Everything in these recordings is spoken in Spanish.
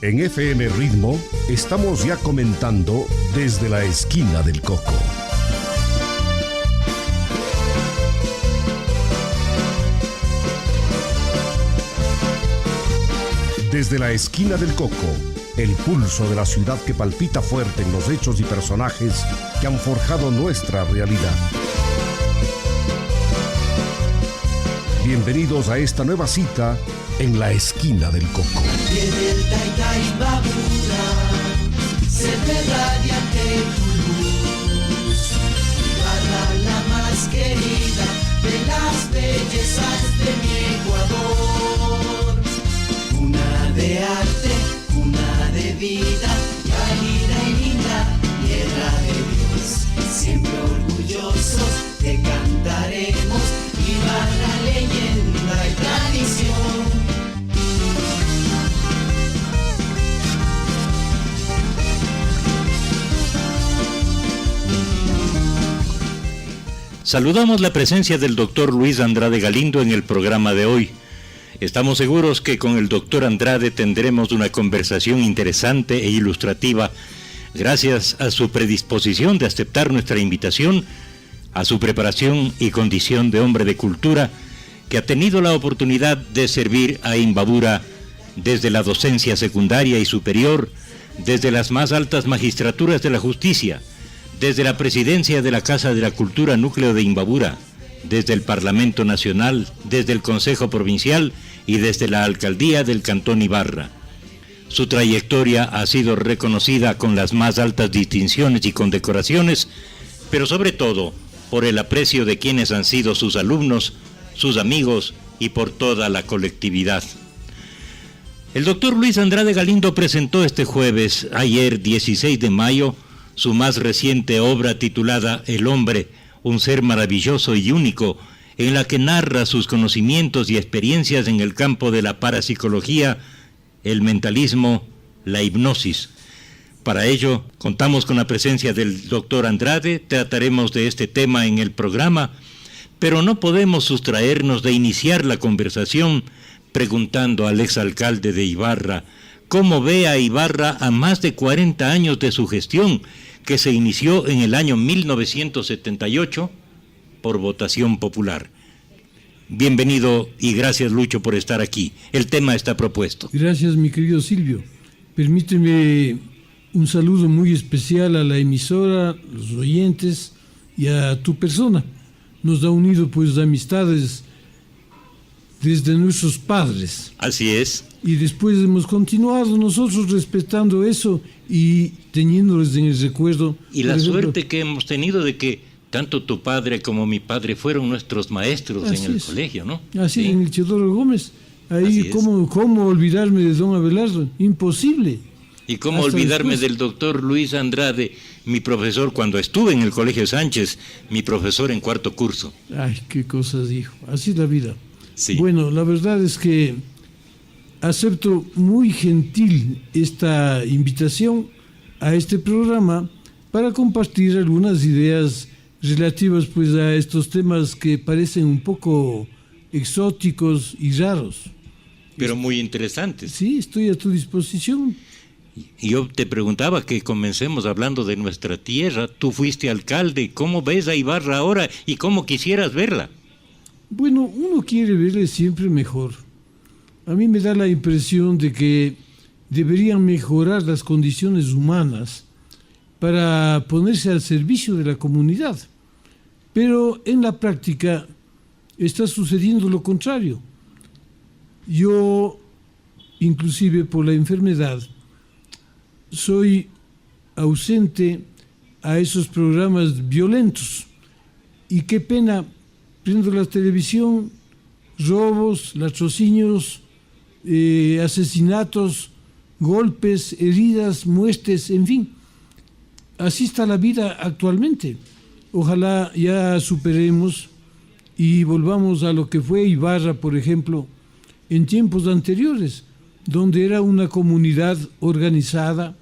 En FM Ritmo estamos ya comentando desde la esquina del Coco. Desde la esquina del Coco, el pulso de la ciudad que palpita fuerte en los hechos y personajes que han forjado nuestra realidad. Bienvenidos a esta nueva cita en la esquina del Coco. Viene el Tayta Imbabura, se ve radiante tu luz. Ibarra, la más querida de las bellezas de mi Ecuador. Cuna de arte, cuna de vida, cálida y linda, tierra de Dios. Siempre orgullosos te cantaremos, Ibarra, leyenda y tradición. Saludamos la presencia del doctor Luis Andrade Galindo en el programa de hoy. Estamos seguros que con el doctor Andrade tendremos una conversación interesante e ilustrativa, gracias a su predisposición de aceptar nuestra invitación, a su preparación y condición de hombre de cultura, que ha tenido la oportunidad de servir a Imbabura desde la docencia secundaria y superior, desde las más altas magistraturas de la justicia, desde la presidencia de la Casa de la Cultura Núcleo de Imbabura, desde el Parlamento Nacional, desde el Consejo Provincial y desde la Alcaldía del Cantón Ibarra. Su trayectoria ha sido reconocida con las más altas distinciones y condecoraciones, pero sobre todo por el aprecio de quienes han sido sus alumnos, sus amigos y por toda la colectividad. El doctor Luis Andrade Galindo presentó este jueves, ayer 16 de mayo, su más reciente obra titulada El hombre, un ser maravilloso y único, en la que narra sus conocimientos y experiencias en el campo de la parapsicología, el mentalismo, la hipnosis. Para ello, contamos con la presencia del doctor Andrade, trataremos de este tema en el programa, pero no podemos sustraernos de iniciar la conversación preguntando al exalcalde de Ibarra cómo ve a Ibarra a más de 40 años de su gestión, que se inició en el año 1978 por votación popular. Bienvenido y gracias, Lucho, por estar aquí. El tema está propuesto. Gracias, mi querido Silvio. Permíteme un saludo muy especial a la emisora, los oyentes y a tu persona. Nos ha unido pues amistades desde nuestros padres. Así es. Y después hemos continuado nosotros respetando eso y teniéndoles en el recuerdo. Y la suerte que hemos tenido de que tanto tu padre como mi padre fueron nuestros maestros en el colegio, ¿no? Así, sí. En el Teodoro Gómez. Ahí, ¿cómo olvidarme de don Abelardo? Imposible. Y cómo olvidarme del doctor Luis Andrade, mi profesor cuando estuve en el Colegio Sánchez, mi profesor en cuarto curso. Ay, qué cosas dijo. Así es la vida. Sí. Bueno, la verdad es que acepto muy gentil esta invitación a este programa para compartir algunas ideas relativas pues a estos temas que parecen un poco exóticos y raros. Pero muy interesantes. Sí, estoy a tu disposición. Y yo te preguntaba que comencemos hablando de nuestra tierra. Tú fuiste alcalde, ¿cómo ves a Ibarra ahora y cómo quisieras verla? Bueno, uno quiere verle siempre mejor. A mí me da la impresión de que deberían mejorar las condiciones humanas para ponerse al servicio de la comunidad. Pero en la práctica está sucediendo lo contrario. Yo, inclusive por la enfermedad, soy ausente a esos programas violentos. Y qué pena, prendo la televisión, robos, latrocinios, asesinatos, golpes, heridas, muertes, en fin. Así está la vida actualmente. Ojalá ya superemos y volvamos a lo que fue Ibarra, por ejemplo, en tiempos anteriores, donde era una comunidad organizada,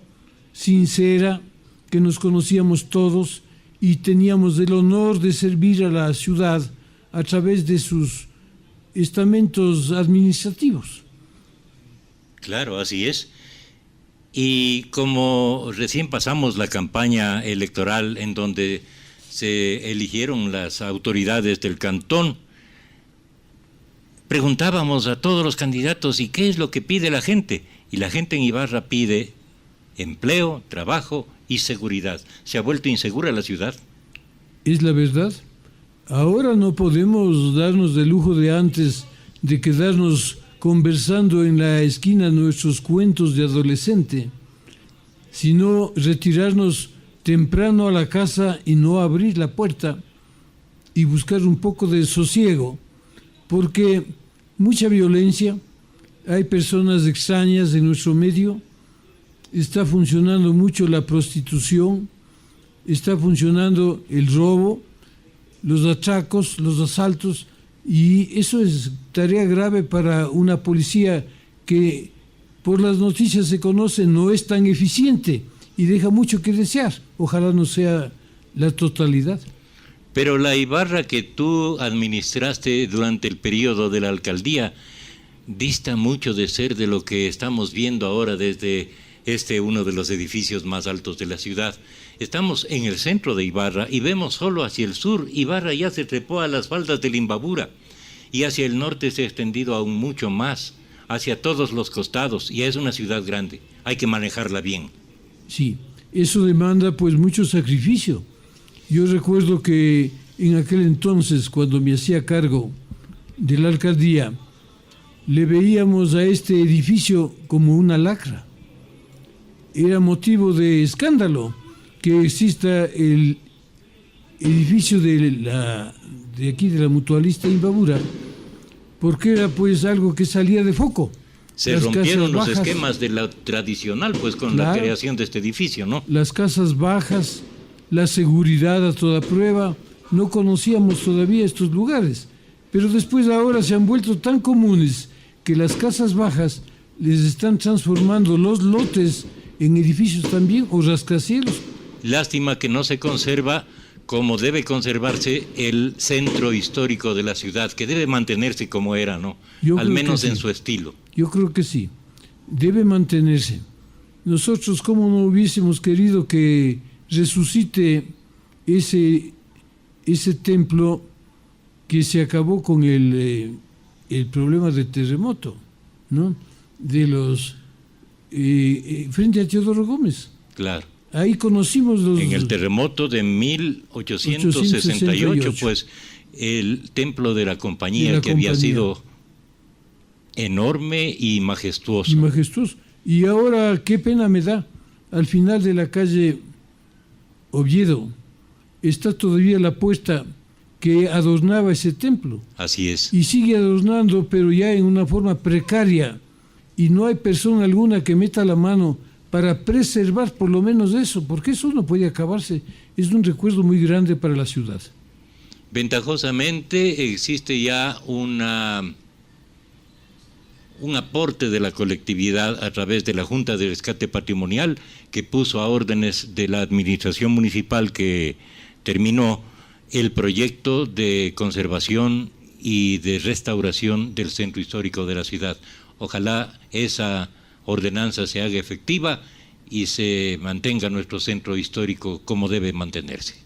sincera, que nos conocíamos todos y teníamos el honor de servir a la ciudad a través de sus estamentos administrativos. Claro, así es. Y como recién pasamos la campaña electoral en donde se eligieron las autoridades del cantón, preguntábamos a todos los candidatos, ¿y qué es lo que pide la gente? Y la gente en Ibarra pide empleo, trabajo y seguridad. ¿Se ha vuelto insegura la ciudad? Es la verdad. Ahora no podemos darnos el lujo de antes de quedarnos conversando en la esquina nuestros cuentos de adolescente, sino retirarnos temprano a la casa y no abrir la puerta y buscar un poco de sosiego, porque mucha violencia, hay personas extrañas en nuestro medio, está funcionando mucho la prostitución, está funcionando el robo, los atracos, los asaltos, y eso es tarea grave para una policía que por las noticias se conoce no es tan eficiente y deja mucho que desear. Ojalá no sea la totalidad. Pero la Ibarra que tú administraste durante el periodo de la alcaldía dista mucho de ser de lo que estamos viendo ahora desde uno de los edificios más altos de la ciudad. Estamos en el centro de Ibarra y vemos solo hacia el sur. Ibarra ya se trepó a las faldas del Imbabura y hacia el norte se ha extendido aún mucho más, hacia todos los costados, y es una ciudad grande. Hay que manejarla bien. Sí, eso demanda pues mucho sacrificio. Yo recuerdo que en aquel entonces, cuando me hacía cargo de la alcaldía, le veíamos a este edificio como una lacra. Era motivo de escándalo que exista el edificio de aquí de la Mutualista Imbabura, porque era pues algo que salía de foco. Se rompieron los esquemas de la tradicional, pues con la creación de este edificio, ¿no? Las casas bajas, la seguridad a toda prueba, no conocíamos todavía estos lugares, pero después ahora se han vuelto tan comunes que las casas bajas les están transformando los lotes en edificios también o rascacielos. Lástima que no se conserva como debe conservarse el centro histórico de la ciudad, que debe mantenerse como era, ¿no? Al menos en su estilo. Yo creo que sí, debe mantenerse. Nosotros, ¿cómo no hubiésemos querido que resucite ese templo que se acabó con el problema del terremoto, ¿no? De los frente a Teodoro Gómez. Claro. Ahí conocimos los... En el terremoto de 1868, pues el templo de la compañía había sido enorme y majestuoso. Y ahora, qué pena me da, al final de la calle Oviedo está todavía la puesta que adornaba ese templo. Así es. Y sigue adornando, pero ya en una forma precaria. Y no hay persona alguna que meta la mano para preservar por lo menos eso, porque eso no puede acabarse. Es un recuerdo muy grande para la ciudad. Ventajosamente existe ya un aporte de la colectividad a través de la Junta de Rescate Patrimonial, que puso a órdenes de la administración municipal que terminó el proyecto de conservación y de restauración del centro histórico de la ciudad. Ojalá esa ordenanza se haga efectiva y se mantenga nuestro centro histórico como debe mantenerse.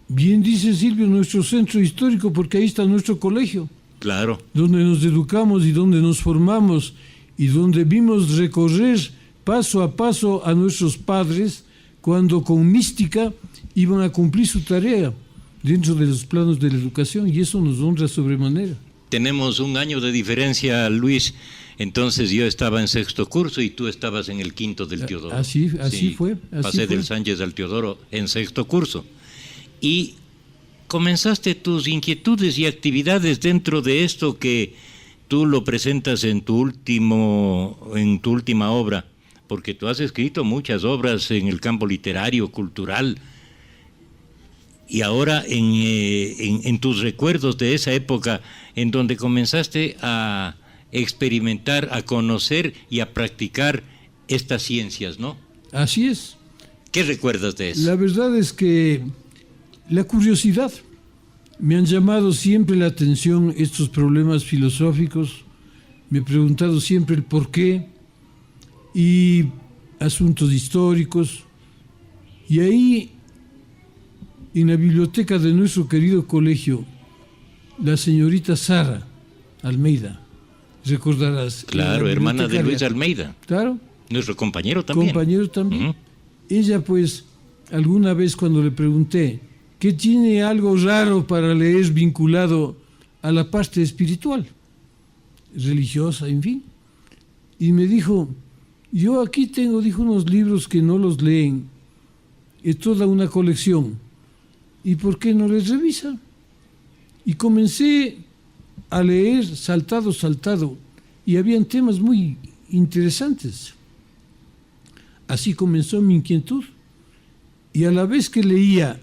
Bien dice Silvio, nuestro centro histórico, porque ahí está nuestro colegio. Claro. Donde nos educamos y donde nos formamos y donde vimos recorrer paso a paso a nuestros padres cuando con mística iban a cumplir su tarea dentro de los planos de la educación, y eso nos honra sobremanera. Tenemos un año de diferencia, Luis. Entonces yo estaba en sexto curso y tú estabas en el quinto del Teodoro. Así fue. Pasé del Sánchez al Teodoro en sexto curso. Y comenzaste tus inquietudes y actividades dentro de esto que tú lo presentas en tu última obra, porque tú has escrito muchas obras en el campo literario, cultural, y ahora en tus recuerdos de esa época en donde comenzaste a experimentar, a conocer y a practicar estas ciencias, ¿no? Así es. ¿Qué recuerdas de eso? La verdad es que la curiosidad. Me han llamado siempre la atención estos problemas filosóficos, me he preguntado siempre el por qué, y asuntos históricos, y ahí, en la biblioteca de nuestro querido colegio, la señorita Sara Almeida, recordarás. Claro, hermana de Luis Almeida. Claro. Nuestro compañero también. Compañero también. Uh-huh. Ella, pues, alguna vez cuando le pregunté, ¿qué tiene algo raro para leer vinculado a la parte espiritual, religiosa, en fin? Y me dijo, yo aquí tengo, dijo, unos libros que no los leen, es toda una colección, ¿y por qué no les revisa? Y comencé a leer saltado, y habían temas muy interesantes. Así comenzó mi inquietud, y a la vez que leía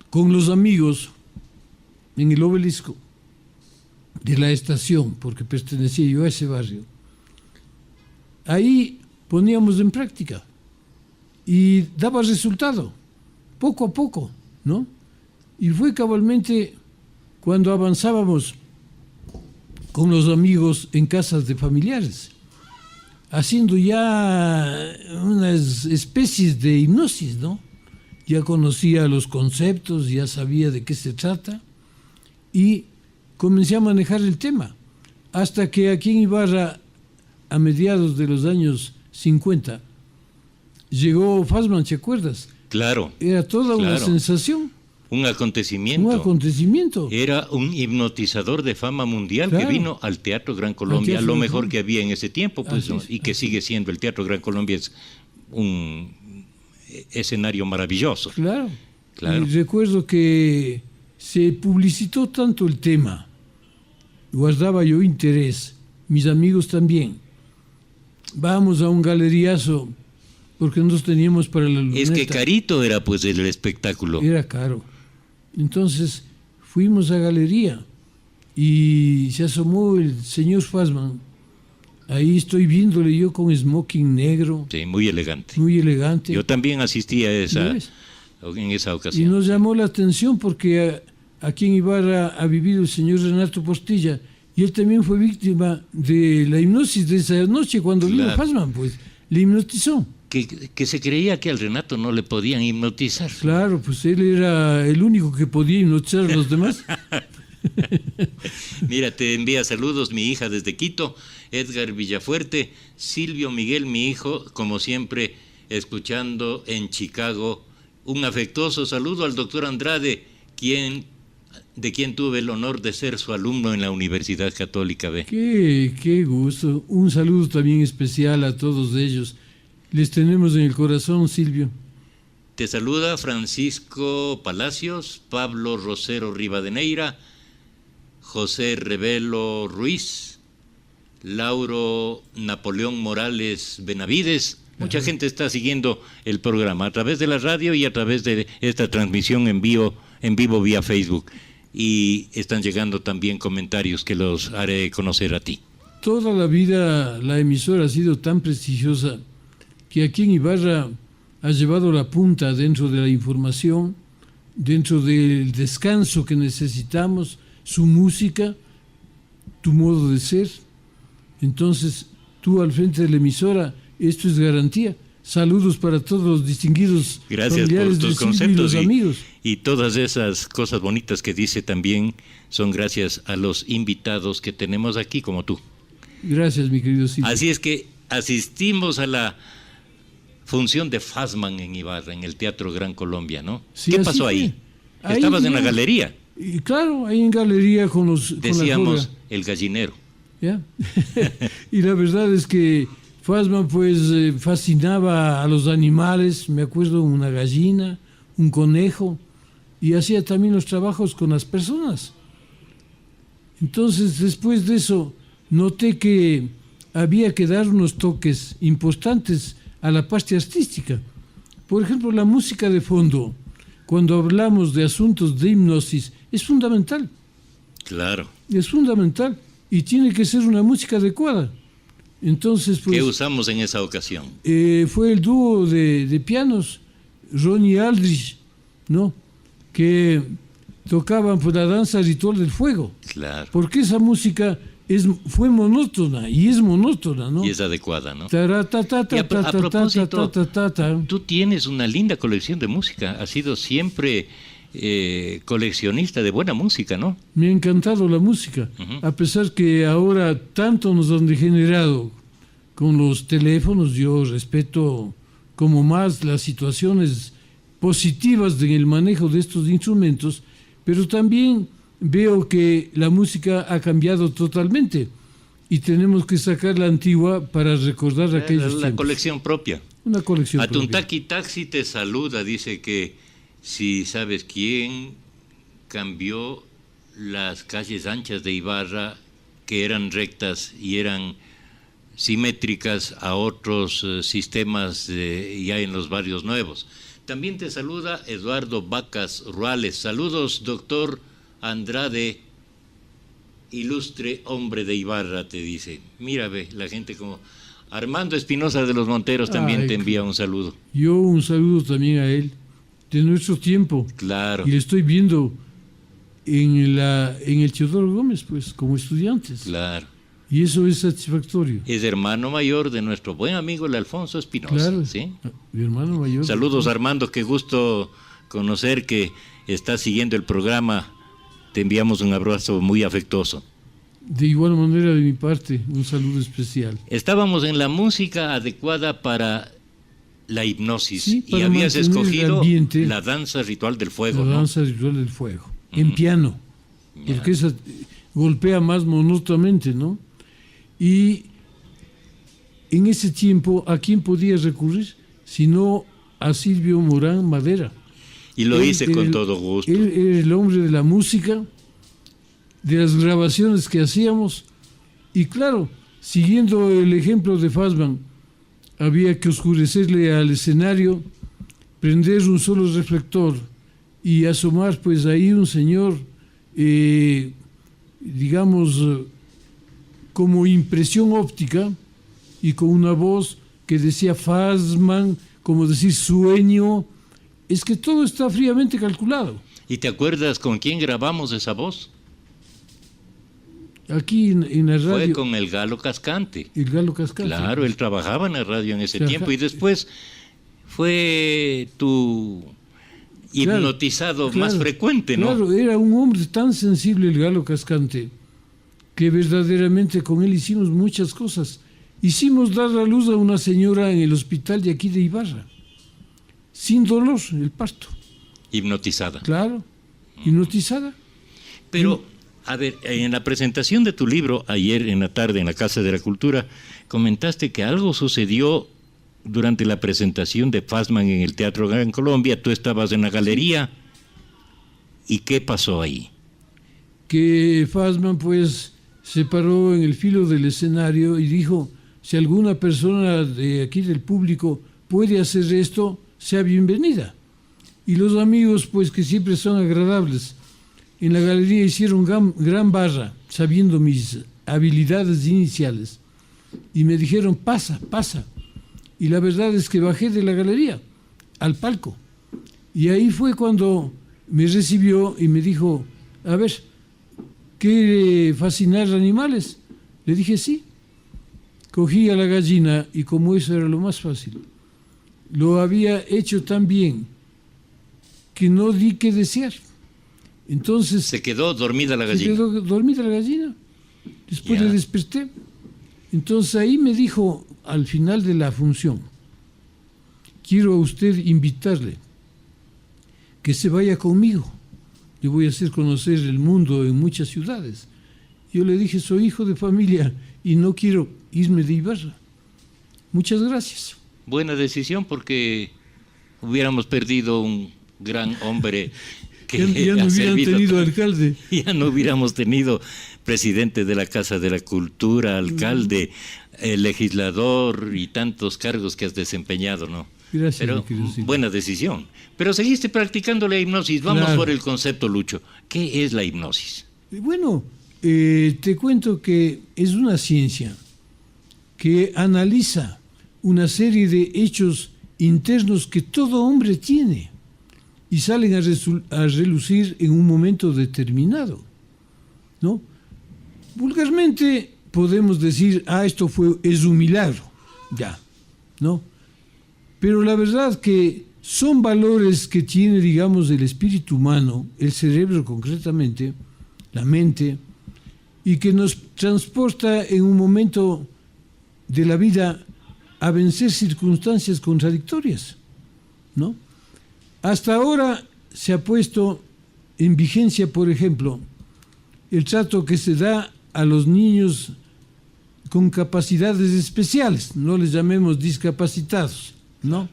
con los amigos en el obelisco de la estación, porque pertenecía yo a ese barrio, ahí poníamos en práctica y daba resultado, poco a poco, ¿no? Y fue cabalmente cuando avanzábamos con los amigos en casas de familiares, haciendo ya unas especies de hipnosis, ¿no? Ya conocía los conceptos, ya sabía de qué se trata y comencé a manejar el tema, hasta que aquí en Ibarra, a mediados de los años 50, llegó Fassmann, ¿te acuerdas? Claro. Era toda una sensación. Un acontecimiento. Un acontecimiento. Era un hipnotizador de fama mundial, claro, que vino al Teatro Gran Colombia, lo mejor que había en ese tiempo, pues, ¿no? Y que sigue siendo. El Teatro Gran Colombia es un escenario maravilloso. Claro. Claro. Y recuerdo que se publicitó tanto el tema, guardaba yo interés, mis amigos también. Vamos a un galeriazo, porque nos teníamos para la luneta. Es que carito era pues el espectáculo. Era caro. Entonces fuimos a galería y se asomó el señor Fassmann. Ahí estoy viéndole yo con smoking negro. Sí, muy elegante. Muy elegante. Yo también asistí a en esa ocasión. Y nos llamó la atención porque aquí en Ibarra ha vivido el señor Renato Postilla y él también fue víctima de la hipnosis de esa noche cuando vino Fassmann, pues le hipnotizó. Que se creía que al Renato no le podían hipnotizar. Claro, pues él era el único que podía hipnotizar a los demás. Mira, te envía saludos mi hija desde Quito, Edgar Villafuerte, Silvio Miguel, mi hijo, como siempre, escuchando en Chicago. Un afectuoso saludo al doctor Andrade, de quien tuve el honor de ser su alumno en la Universidad Católica B. Qué gusto. Un saludo también especial a todos ellos. Les tenemos en el corazón, Silvio. Te saluda Francisco Palacios, Pablo Rosero Rivadeneira, José Revelo Ruiz, Lauro Napoleón Morales Benavides. Mucha gente está siguiendo el programa a través de la radio y a través de esta transmisión en vivo vía Facebook. Y están llegando también comentarios que los haré conocer a ti. Toda la vida la emisora ha sido tan prestigiosa que aquí en Ibarra ha llevado la punta dentro de la información, dentro del descanso que necesitamos, su música, tu modo de ser. Entonces, tú al frente de la emisora, esto es garantía. Saludos para todos los distinguidos familiares por tus de conceptos y los amigos. Y todas esas cosas bonitas que dice también son gracias a los invitados que tenemos aquí, como tú. Gracias, mi querido Silvio. Así es que asistimos a la función de Fassmann en Ibarra, en el Teatro Gran Colombia, ¿no? Sí, ¿qué pasó ahí? Estabas en la galería. Y claro, ahí en galería con los... Decíamos con el gallinero. ¿Ya? Y la verdad es que Fassmann pues fascinaba a los animales, me acuerdo una gallina, un conejo, y hacía también los trabajos con las personas. Entonces, después de eso, noté que había que dar unos toques importantes a la parte artística. Por ejemplo, la música de fondo, cuando hablamos de asuntos de hipnosis, es fundamental. Claro. Es fundamental y tiene que ser una música adecuada. Entonces, pues, ¿qué usamos en esa ocasión? Fue el dúo de pianos, Ronnie Aldrich, ¿no? Que tocaban pues, la danza ritual del fuego. Claro. Porque esa música fue monótona y es monótona, ¿no? Y es adecuada, ¿no? Y a propósito, tú tienes una linda colección de música, has sido siempre coleccionista de buena música, ¿no? Me ha encantado la música, a pesar que ahora tanto nos han degenerado con los teléfonos. Yo respeto como más las situaciones positivas en el manejo de estos instrumentos, pero también veo que la música ha cambiado totalmente y tenemos que sacar la antigua para recordar aquellos tiempos. La colección propia. Una colección propia. Atuntaki Taxi te saluda, dice que si sabes quién cambió las calles anchas de Ibarra, que eran rectas y eran simétricas, a otros sistemas ya en los barrios nuevos. También te saluda Eduardo Vacas Ruales. Saludos, doctor Andrade, ilustre hombre de Ibarra, te dice. Mira, ve, la gente como... Armando Espinosa de los Monteros también te envía un saludo. Yo un saludo también a él, de nuestro tiempo. Claro. Y le estoy viendo en el Teodoro Gómez, pues, como estudiantes. Claro. Y eso es satisfactorio. Es hermano mayor de nuestro buen amigo el Alfonso Espinosa. Claro, ¿sí? Mi hermano mayor. Saludos, Armando, qué gusto conocer que estás siguiendo el programa. Te enviamos un abrazo muy afectuoso. De igual manera, de mi parte, un saludo especial. Estábamos en la música adecuada para la hipnosis, sí, y habías escogido ambiente, la danza ritual del fuego. La danza ritual del fuego, en piano, porque esa golpea más monótonamente, ¿no? Y en ese tiempo, ¿a quién podía recurrir? Sino a Silvio Morán Madera. Y lo hice con todo gusto. Él era el hombre de la música, de las grabaciones que hacíamos, y claro, siguiendo el ejemplo de Fassmann, había que oscurecerle al escenario, prender un solo reflector y asomar pues ahí un señor, digamos, como impresión óptica y con una voz que decía Fassmann, como decir sueño. Es que todo está fríamente calculado. ¿Y te acuerdas con quién grabamos esa voz? Aquí en la radio. Fue con el Galo Cascante. El Galo Cascante. Claro, él trabajaba en la radio en ese tiempo y después fue tu hipnotizado más frecuente, ¿no? Claro, era un hombre tan sensible el Galo Cascante que verdaderamente con él hicimos muchas cosas. Hicimos dar a luz a una señora en el hospital de aquí de Ibarra, sin dolor, el parto. Hipnotizada. Claro, hipnotizada. Pero, a ver, en la presentación de tu libro, ayer en la tarde en la Casa de la Cultura, comentaste que algo sucedió durante la presentación de Fassmann en el Teatro Gran Colombia. Tú estabas en la galería. ¿Y qué pasó ahí? Que Fassmann, pues, se paró en el filo del escenario y dijo, si alguna persona de aquí del público puede hacer esto, sea bienvenida. Y los amigos, pues, que siempre son agradables, en la galería hicieron gran barra, sabiendo mis habilidades iniciales, y me dijeron, pasa, pasa. Y la verdad es que bajé de la galería al palco. Y ahí fue cuando me recibió y me dijo, a ver, ¿quiere fascinar animales? Le dije, sí. Cogí a la gallina y como eso era lo más fácil, lo había hecho tan bien que no di que desear. Entonces... Se quedó dormida la gallina. Se quedó dormida la gallina. Después le desperté. Entonces ahí me dijo, al final de la función, quiero a usted invitarle que se vaya conmigo. Le voy a hacer conocer el mundo en muchas ciudades. Yo le dije, soy hijo de familia y no quiero irme de Ibarra. Muchas gracias. Buena decisión, porque hubiéramos perdido un gran hombre que ya no hubieran tenido alcalde. Ya no hubiéramos tenido presidente de la Casa de la Cultura, alcalde, legislador y tantos cargos que has desempeñado, ¿no? Gracias. Pero buena decisión. Pero seguiste practicando la hipnosis. Vamos por el concepto, Lucho. ¿Qué es la hipnosis? Bueno, te cuento que es una ciencia que analiza una serie de hechos internos que todo hombre tiene y salen a relucir en un momento determinado, ¿no? Vulgarmente podemos decir, es un milagro, ya, ¿no? Pero la verdad que son valores que tiene, digamos, el espíritu humano, el cerebro concretamente, la mente, y que nos transporta en un momento de la vida a vencer circunstancias contradictorias, ¿no? Hasta ahora se ha puesto en vigencia, por ejemplo, el trato que se da a los niños con capacidades especiales, no les llamemos discapacitados, ¿no?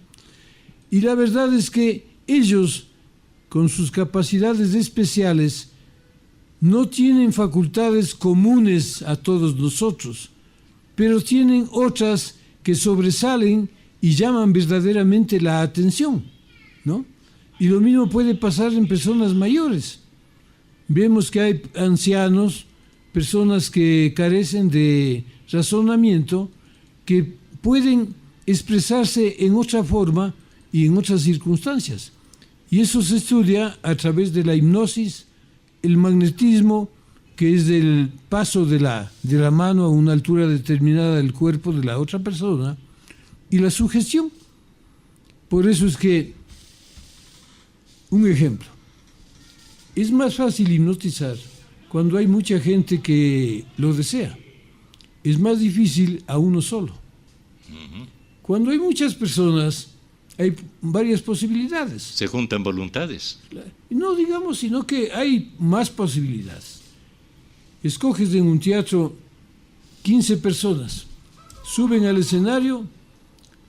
Y la verdad es que ellos, con sus capacidades especiales, no tienen facultades comunes a todos nosotros, pero tienen otras que sobresalen y llaman verdaderamente la atención, ¿no? Y lo mismo puede pasar en personas mayores. Vemos que hay ancianos, personas que carecen de razonamiento, que pueden expresarse en otra forma y en otras circunstancias. Y eso se estudia a través de la hipnosis, el magnetismo, que es el paso de la mano a una altura determinada del cuerpo de la otra persona, y la sugestión. Por eso es que, un ejemplo, es más fácil hipnotizar cuando hay mucha gente que lo desea. Es más difícil a uno solo. Cuando hay muchas personas, hay varias posibilidades. Se juntan voluntades. No digamos, sino que hay más posibilidades. Escoges en un teatro 15 personas, suben al escenario,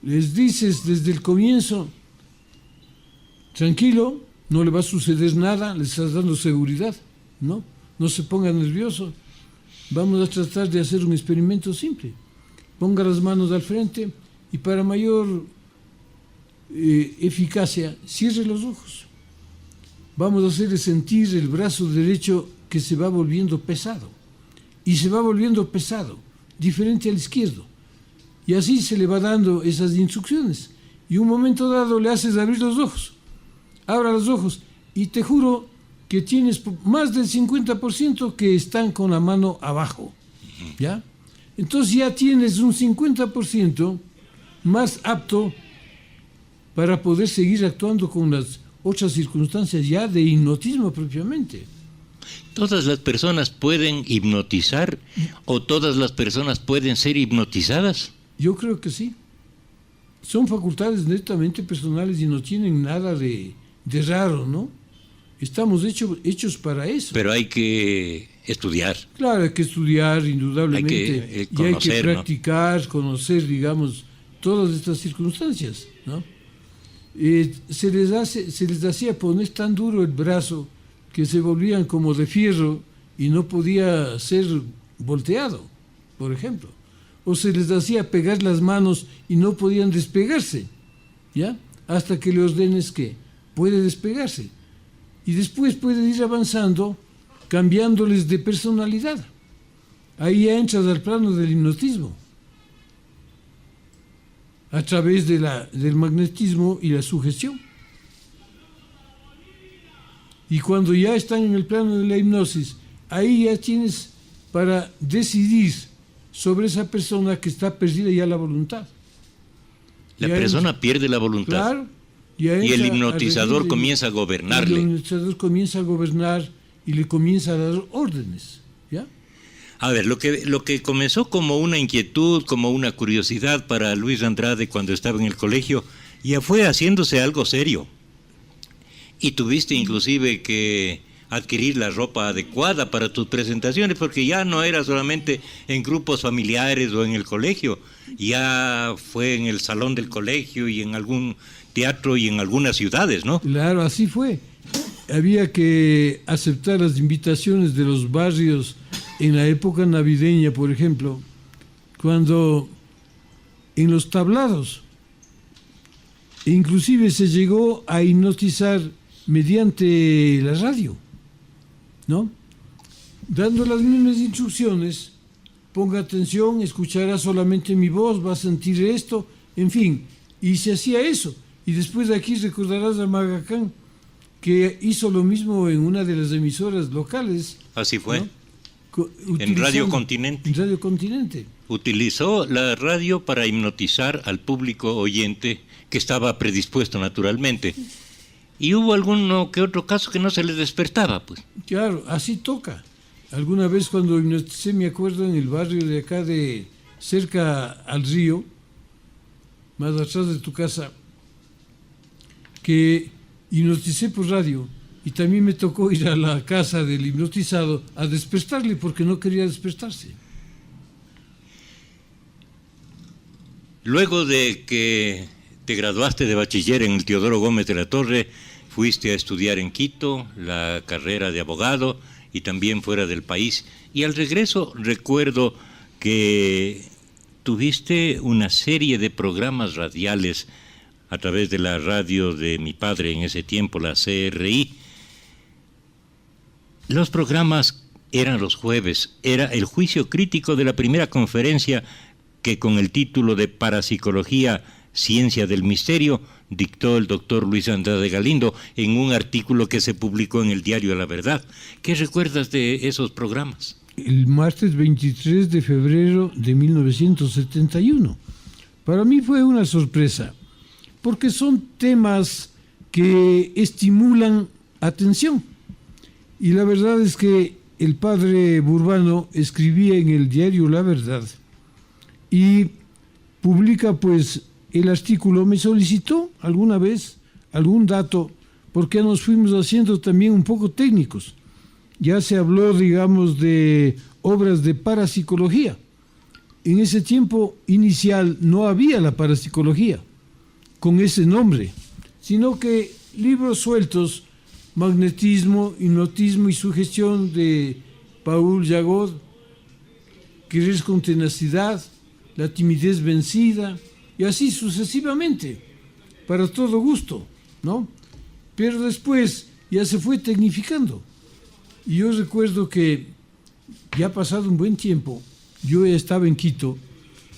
les dices desde el comienzo, tranquilo, no le va a suceder nada, le estás dando seguridad, ¿no? No se ponga nervioso. Vamos a tratar de hacer un experimento simple. Ponga las manos al frente y para mayor eficacia, cierre los ojos. Vamos a hacerle sentir el brazo derecho que se va volviendo pesado. Y se va volviendo pesado, diferente al izquierdo. Y así se le va dando esas instrucciones. Y un momento dado le haces abrir los ojos. Abra los ojos y te juro que tienes más del 50% que están con la mano abajo, ¿ya? Entonces ya tienes un 50% más apto para poder seguir actuando con las otras circunstancias ya de hipnotismo propiamente. ¿Todas las personas pueden hipnotizar o todas las personas pueden ser hipnotizadas? Yo creo que sí. Son facultades netamente personales y no tienen nada de raro, ¿no? Estamos hechos para eso. Pero hay que estudiar. Claro, hay que estudiar indudablemente. Hay que conocer, y hay que practicar, ¿no? Conocer, digamos, todas estas circunstancias, ¿no? Se les hacía poner tan duro el brazo que se volvían como de fierro y no podía ser volteado, por ejemplo. O se les hacía pegar las manos y no podían despegarse, ¿ya? Hasta que le ordenes que puede despegarse. Y después puede ir avanzando, cambiándoles de personalidad. Ahí ya entras al plano del hipnotismo, a través del magnetismo y la sugestión. Y cuando ya están en el plano de la hipnosis, ahí ya tienes para decidir sobre esa persona que está perdida ya la voluntad. La persona pierde la voluntad. Claro. Y el hipnotizador comienza a gobernarle. El hipnotizador comienza a gobernar y le comienza a dar órdenes, ¿ya? A ver, lo que comenzó como una inquietud, como una curiosidad para Luis Andrade cuando estaba en el colegio, ya fue haciéndose algo serio. Y tuviste inclusive que adquirir la ropa adecuada para tus presentaciones, porque ya no era solamente en grupos familiares o en el colegio, ya fue en el salón del colegio y en algún teatro y en algunas ciudades, ¿no? Claro, así fue. Había que aceptar las invitaciones de los barrios en la época navideña, por ejemplo, cuando en los tablados, inclusive se llegó a hipnotizar mediante la radio, ¿no? Dando las mismas instrucciones, ponga atención, escuchará solamente mi voz, va a sentir esto, en fin, y se hacía eso. Y después de aquí recordarás a Magacán, que hizo lo mismo en una de las emisoras locales. Así fue. ¿No? En Radio Continente. En Radio Continente. Utilizó la radio para hipnotizar al público oyente que estaba predispuesto naturalmente. Y hubo alguno que otro caso que no se le despertaba, pues. Claro, así toca. Alguna vez cuando hipnoticé, me acuerdo, en el barrio de acá, de cerca al río, más atrás de tu casa, que hipnoticé por radio, y también me tocó ir a la casa del hipnotizado a despertarle porque no quería despertarse. Luego de que te graduaste de bachiller en el Teodoro Gómez de la Torre, fuiste a estudiar en Quito la carrera de abogado y también fuera del país. Y al regreso recuerdo que tuviste una serie de programas radiales a través de la radio de mi padre en ese tiempo, la CRI. Los programas eran los jueves, era el juicio crítico de la primera conferencia que con el título de Parapsicología, Ciencia del Misterio, dictó el doctor Luis Andrade Galindo en un artículo que se publicó en el diario La Verdad. ¿Qué recuerdas de esos programas? El martes 23 de febrero de 1971. Para mí fue una sorpresa, porque son temas que estimulan atención. Y la verdad es que el padre Burbano escribía en el diario La Verdad y publica pues el artículo. Me solicitó alguna vez algún dato, porque nos fuimos haciendo también un poco técnicos. Ya se habló, digamos, de obras de parapsicología. En ese tiempo inicial no había la parapsicología con ese nombre, sino que libros sueltos, Magnetismo, Hipnotismo y Sugestión de Paul Jagot, Querer con Tenacidad, La Timidez Vencida, y así sucesivamente, para todo gusto, ¿no? Pero después ya se fue tecnificando. Y yo recuerdo que ya pasado un buen tiempo, yo ya estaba en Quito,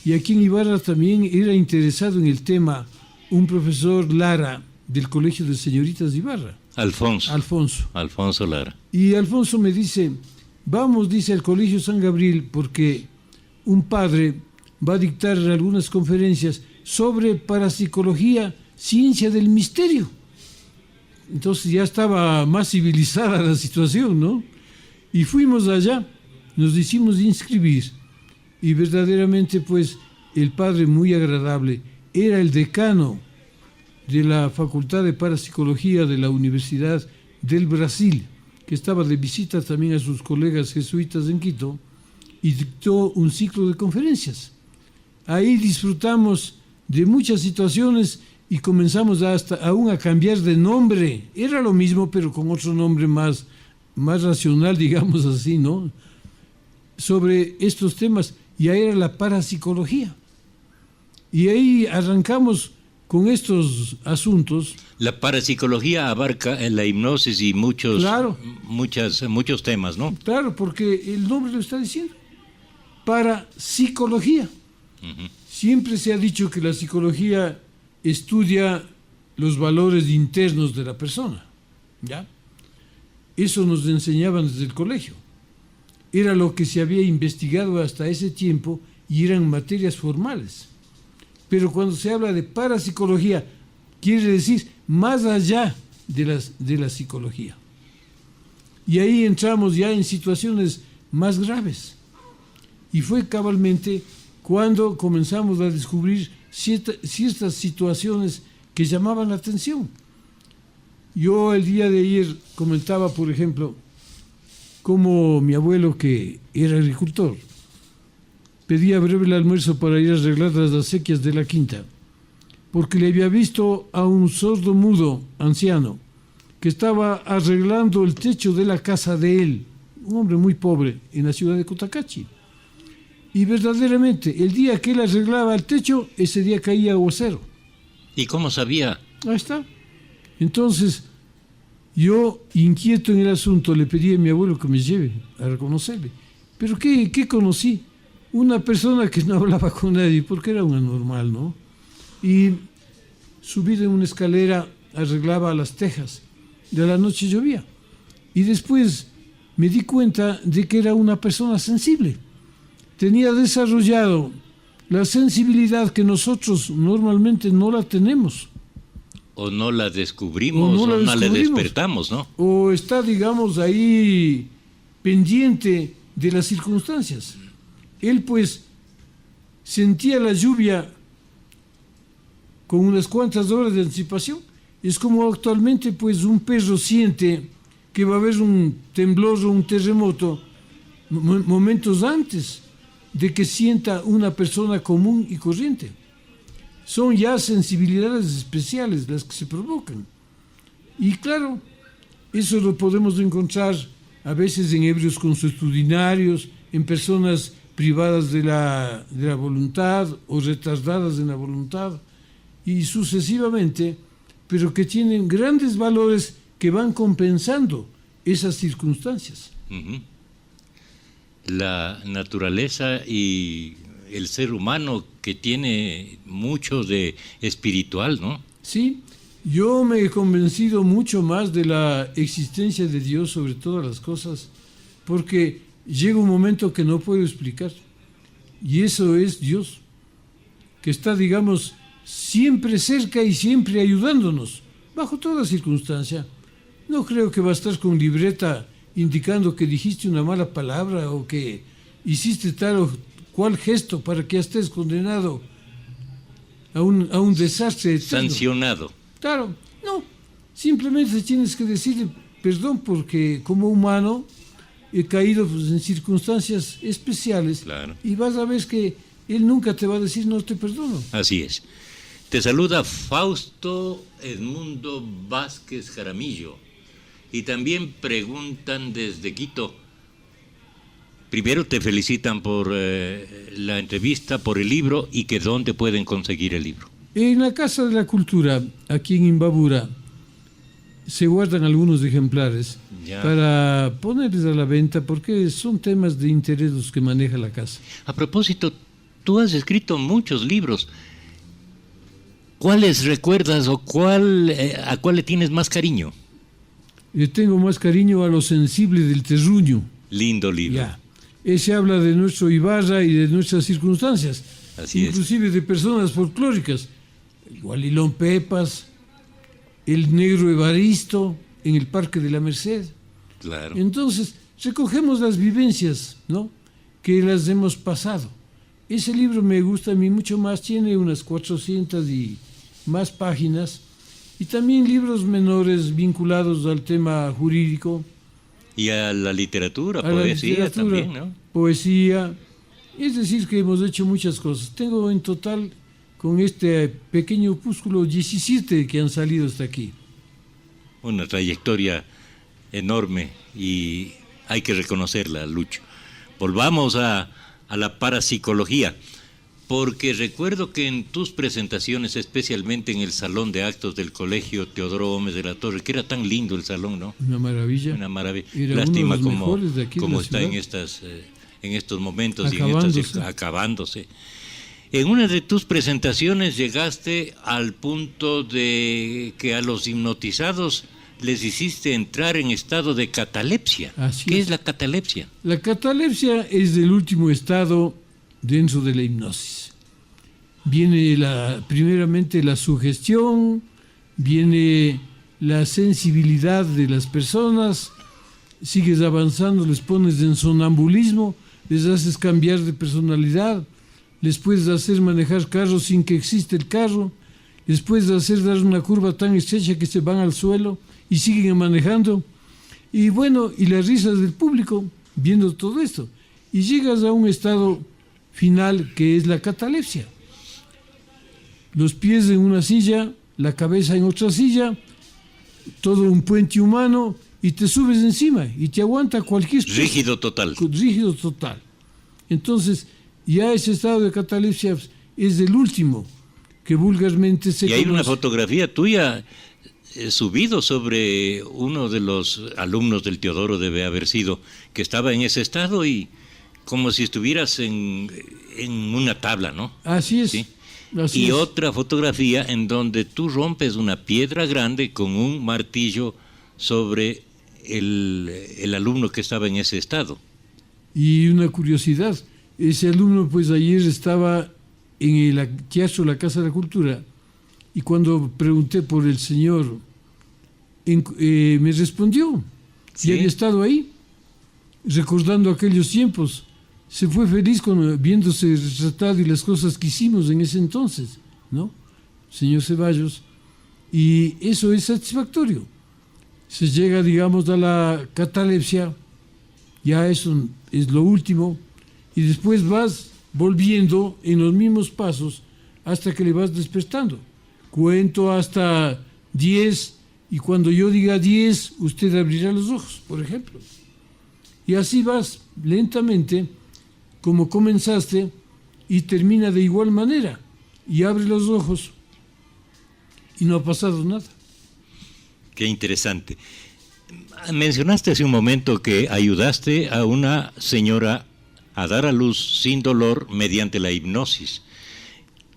y aquí en Ibarra también era interesado en el tema un profesor Lara del Colegio de Señoritas de Ibarra. Alfonso Lara. Y Alfonso me dice, vamos, dice, al Colegio San Gabriel, porque un padre va a dictar algunas conferencias sobre parapsicología, ciencia del misterio. Entonces ya estaba más civilizada la situación, ¿no? Y fuimos allá, nos hicimos inscribir, y verdaderamente pues el padre muy agradable, era el decano de la Facultad de Parapsicología de la Universidad del Brasil, que estaba de visita también a sus colegas jesuitas en Quito, y dictó un ciclo de conferencias. Ahí disfrutamos de muchas situaciones y comenzamos hasta aún a cambiar de nombre. Era lo mismo, pero con otro nombre más racional, digamos así, ¿no? Sobre estos temas, y ahí era la parapsicología. Y ahí arrancamos con estos asuntos. La parapsicología abarca en la hipnosis y muchos temas, ¿no? Claro, porque el nombre lo está diciendo. Parapsicología. Uh-huh. Siempre se ha dicho que la psicología estudia los valores internos de la persona, ¿ya? Eso nos enseñaban desde el colegio. Era lo que se había investigado hasta ese tiempo y eran materias formales. Pero cuando se habla de parapsicología, quiere decir más allá de la psicología. Y ahí entramos ya en situaciones más graves. Y fue cabalmente cuando comenzamos a descubrir ciertas situaciones que llamaban la atención. Yo el día de ayer comentaba, por ejemplo, cómo mi abuelo, que era agricultor, pedía breve el almuerzo para ir a arreglar las acequias de la quinta, porque le había visto a un sordo mudo anciano que estaba arreglando el techo de la casa de él, un hombre muy pobre, en la ciudad de Cotacachi. Y verdaderamente, el día que él arreglaba el techo, ese día caía aguacero. ¿Y cómo sabía? Ahí está. Entonces, yo, inquieto en el asunto, le pedí a mi abuelo que me lleve a reconocerle. ¿Pero qué conocí? Una persona que no hablaba con nadie, porque era un anormal, ¿no? Y subí de una escalera, arreglaba las tejas. De la noche llovía. Y después me di cuenta de que era una persona sensible. Tenía desarrollado la sensibilidad que nosotros normalmente no la tenemos. O no la descubrimos, o no la despertamos, ¿no? O está, digamos, ahí pendiente de las circunstancias. Él, pues, sentía la lluvia con unas cuantas horas de anticipación. Es como actualmente, pues, un perro siente que va a haber un temblor o un terremoto momentos antes de que sienta una persona común y corriente. Son ya sensibilidades especiales las que se provocan. Y claro, eso lo podemos encontrar a veces en ebrios consuetudinarios, en personas privadas de la voluntad o retardadas en la voluntad, y sucesivamente, pero que tienen grandes valores que van compensando esas circunstancias. Uh-huh. La naturaleza y el ser humano que tiene mucho de espiritual, ¿no? Sí, yo me he convencido mucho más de la existencia de Dios sobre todas las cosas, porque llega un momento que no puedo explicar, y eso es Dios, que está, digamos, siempre cerca y siempre ayudándonos, bajo toda circunstancia. No creo que va a estar con libreta indicando que dijiste una mala palabra o que hiciste tal o cual gesto para que estés condenado a un desastre eterno. Sancionado. Claro, no, simplemente tienes que decirle perdón porque como humano he caído, pues, en circunstancias especiales. Claro. Y vas a ver que él nunca te va a decir no te perdono. Así es. Te saluda Fausto Edmundo Vázquez Jaramillo. Y también preguntan desde Quito. Primero te felicitan por la entrevista, por el libro, y que dónde pueden conseguir el libro. En la Casa de la Cultura, aquí en Imbabura, se guardan algunos ejemplares para ponerles a la venta, porque son temas de interés los que maneja la casa. A propósito, tú has escrito muchos libros. ¿Cuáles recuerdas o a cuál le tienes más cariño? Yo tengo más cariño a Lo sensible del terruño. Lindo libro. Ya. Ese habla de nuestro Ibarra y de nuestras circunstancias, Así inclusive es. de personas folclóricas. El Gualilón Pepas, el Negro Evaristo en el Parque de la Merced. Claro. Entonces, recogemos las vivencias, ¿no?, que las hemos pasado. Ese libro me gusta a mí mucho más, tiene unas 400 y más páginas, y también libros menores vinculados al tema jurídico. Y a la literatura, poesía también, ¿no? Poesía, es decir, que hemos hecho muchas cosas. Tengo en total, con este pequeño opúsculo, 17 que han salido hasta aquí. Una trayectoria enorme y hay que reconocerla, Lucho. Volvamos a la parapsicología, porque recuerdo que en tus presentaciones, especialmente en el Salón de Actos del Colegio Teodoro Gómez de la Torre, que era tan lindo el salón, ¿no? Una maravilla. Una maravilla. Era Lástima uno de los mejores de aquí de como la está ciudad. en estos momentos Acabándose. acabándose. En una de tus presentaciones llegaste al punto de que a los hipnotizados les hiciste entrar en estado de catalepsia. ¿Qué es la catalepsia? La catalepsia es el último estado dentro de la hipnosis. Viene primeramente la sugestión, viene la sensibilidad de las personas, sigues avanzando, les pones en sonambulismo, les haces cambiar de personalidad, les puedes hacer manejar carros sin que exista el carro, les puedes hacer dar una curva tan estrecha que se van al suelo y siguen manejando. Y bueno, y las risas del público viendo todo esto. Y llegas a un estado final que es la catalepsia. Los pies en una silla, la cabeza en otra silla, todo un puente humano, y te subes encima y te aguanta cualquier cosa. Rígido total. Rígido total. Entonces, ya ese estado de catalepsia es el último que vulgarmente se conoce. Y hay una fotografía tuya subido sobre uno de los alumnos del Teodoro, debe haber sido, que estaba en ese estado y como si estuvieras en una tabla, ¿no? Así es. ¿Sí? Así y es. otra fotografía en donde tú rompes una piedra grande con un martillo sobre el alumno que estaba en ese estado. Y una curiosidad, ese alumno pues ayer estaba en el teatro La Casa de la Cultura, y cuando pregunté por el señor, me respondió, ¿Sí? Y había estado ahí, recordando aquellos tiempos. Se fue feliz viéndose retratado y las cosas que hicimos en ese entonces, ¿no? Señor Ceballos, y eso es satisfactorio. Se llega, digamos, a la catalepsia, ya eso es lo último, y después vas volviendo en los mismos pasos hasta que le vas despertando. Cuento hasta 10, y cuando yo diga 10, usted abrirá los ojos, por ejemplo. Y así vas lentamente, como comenzaste, y termina de igual manera, y abre los ojos, y no ha pasado nada. Qué interesante. Mencionaste hace un momento que ayudaste a una señora a dar a luz sin dolor mediante la hipnosis.